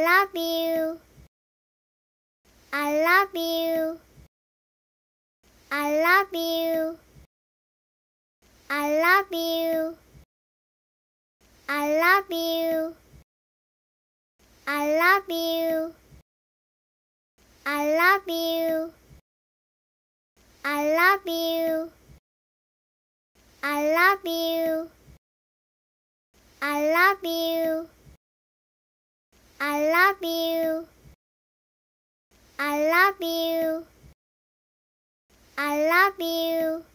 love you. I love you. I love you. I love you. I love you. I love you. I love you. I love you. I love you. I love you. I love you. I love you. I love you.